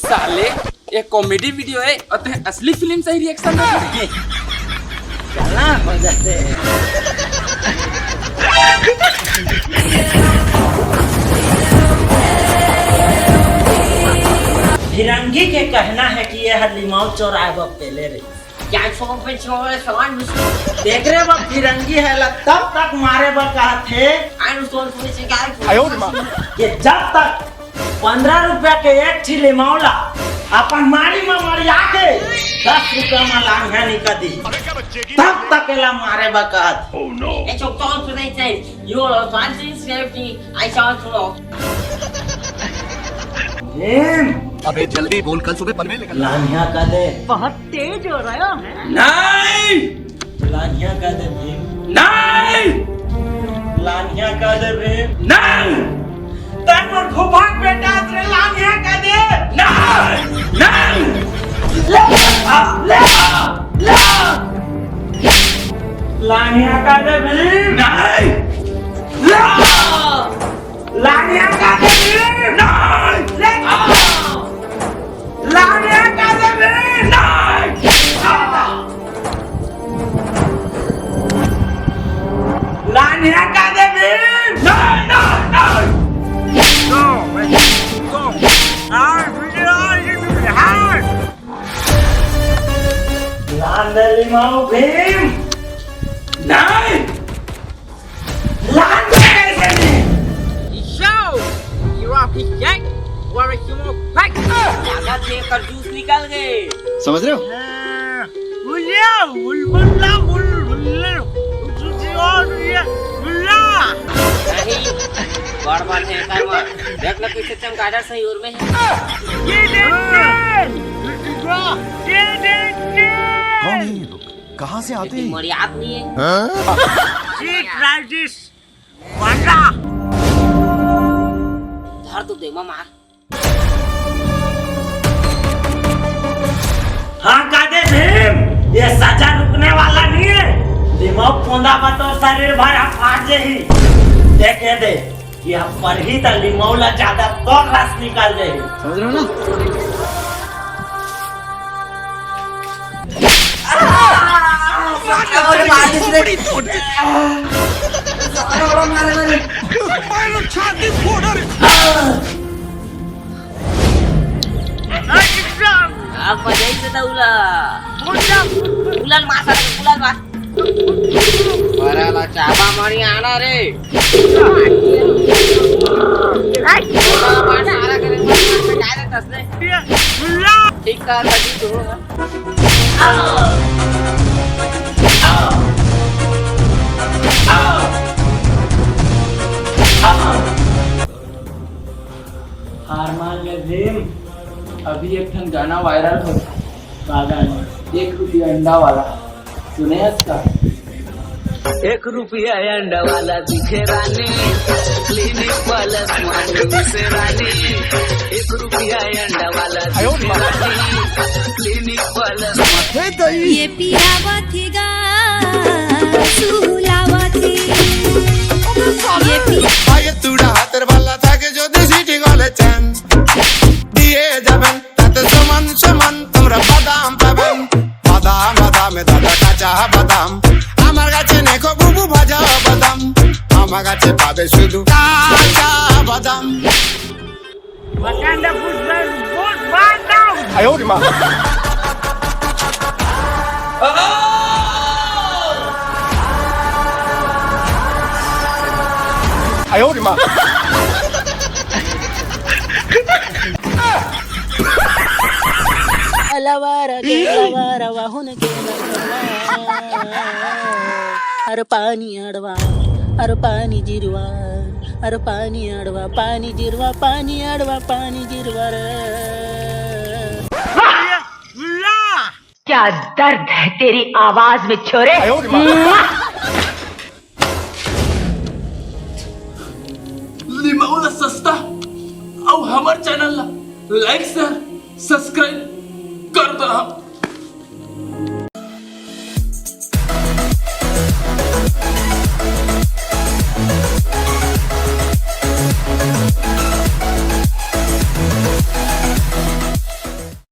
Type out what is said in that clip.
साले ये comedy video है और तुम असली फिल्म से ही रिएक्शन दे। चलना हो जाते फिरंगी के कहना है कि यह लिमाऊ चौराहे पर पहले रे क्या देख रहे बा फिरंगी है तब तक मारे बा कहा थे ये जब तक 15 रुपया के एक थी लिमाऊला अपन मारी में मरिया के 10 रुपया में लांघा निकल दी तब तक एला मारे बा कहा अबे जल्दी बोल, कल सुबह पनवेल निकल। लांघा का दे बहुत तेज हो रहा है। नहीं लांघा का दे भीम नहीं लांघा का दे भीम नहीं तन पर घुमाक बेटा रे लांघा का दे नहीं नहीं ले लांघा का दे भीम नहीं लांघा का दे भीम लांघा का दे भीम लांघा का दे भीम लिमाऊ भीम नहीं लांघा कैसे नहीं जूस निकल गए। समझ रहे हो? बड़ है कर्मा देख ना पीछे चमगादड़ सही और में है। कौन है ये लोग? कहाँ से आते हैं? मर्याद नहीं है। धर तो दे मार। हाँ कादे भीम ये सजा रुकने वाला नहीं है दिमाग पोंदा बतो शरीर भर फाट जाही देखे दे ये पर ही त लिमौला ज्यादा तो रस निकाल जाही समझ रहे हो ना? अब मजा ही से उला उलाल मार उलाल मार वराला चाबा मारी आना रे मार आना करे मैं काय दे तसले ठीक का लगी तो हार मान ले भीम अभी एक ठन गाना वायरल हो बागान 1 रुपया अंडा वाला सुने इसका 1 रुपया अंडा वाला दिखे रानी क्लिनिक प्लस मांगने से रानी 1 रुपया अंडा वाला दिखे रानी क्लिनिक प्लस ये पियावा थी गा सुलावा थी ये আগে তুড়া হাতের বালা থাকে যদি সিটি গলে চান দিয়ে যাবেন তাতে সমান সমান তোমরা বাদাম পাবেন বাদাম বাদামে দাদা কাঁচা বাদাম আমার কাছে নেখো বুবু ভাজা বাদাম আমার কাছে পাবে শুধু কাঁচা বাদাম बकांडा फुट बादाम 哎呦我的妈！ 哎呦我的妈！ अलवारा के अलवारा वाहुन के अरे पानी अडवा अरे पानी जिरवा अरे पानी अडवा पानी जिरवा पानी अडवा पानी जिरवा रे क्या दर्द है तेरी आवाज में छोरे। 哎呦我的妈！ लिमाऊला सस्ता और हमार चैनल ला लाइक शेयर सब्सक्राइब कर दो।